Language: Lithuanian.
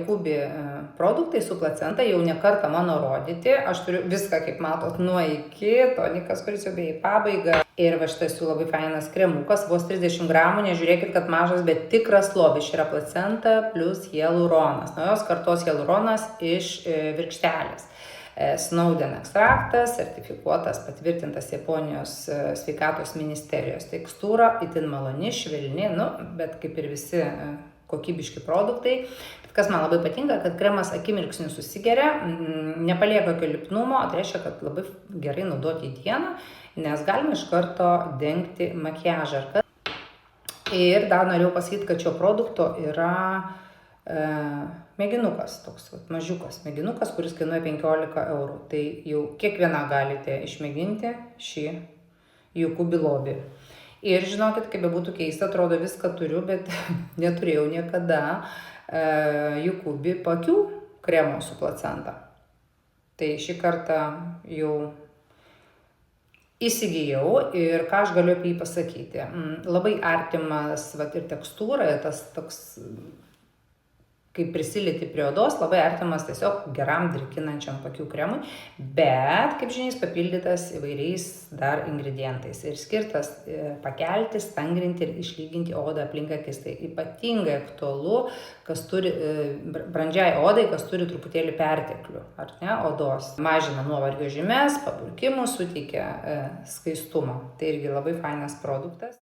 Jukubi produktai su placenta jau ne kartą mano rodyti. Aš turiu viską, kaip matot, nuo iki, tonikas, kuris jau beje į pabaigą. Ir va šitas jų labai fainas kremukas, vos 30 gramų, nežiūrėkit, kad mažas, bet tikras lobis. Yra placenta plus hialuronas. Naujos kartos hialuronas iš virkštelės. Snowden ekstraktas, sertifikuotas, patvirtintas Japonijos sveikatos ministerijos. Tekstūra itin maloni, švelni, bet kaip ir visi kokybiški produktai. Bet kas man labai patinka, kad kremas akimirksniu susigeria, nepalieka jokio lipnumo, tai reiškia, kad labai gerai naudoti į dieną, nes galima iš karto dengti makiažą. Ir dar norėjau pasakyti, kad šio produkto yra mėginukas, toks mažiukas mėginukas, kuris kainuoja 15 eurų. Tai jau kiekvieną galite išmėginti šį Jukubi lobį. Ir žinokit, kaip bebūtų keista, atrodo viską turiu, bet neturėjau niekada Jukubi paakių kremo su placenta. Tai šį kartą jau įsigijau ir ką aš galiu apie jį pasakyti. Labai artimas ir tekstūra, tas toks, kai prisilieti prie odos, labai artimas tiesiog geram drėkinančiam paakių kremui, bet, kaip žinia, jis papildytas įvairiais dar ingredientais ir skirtas pakelti, stangrinti ir išlyginti odą aplink akis. Tai ypatingai aktualu, kas turi brandžiai odai, kas turi truputėlį perteklių, ar ne, odos. Mažina nuovargio žymes, paburkimus, suteikia skaistumą. Tai irgi labai fainas produktas.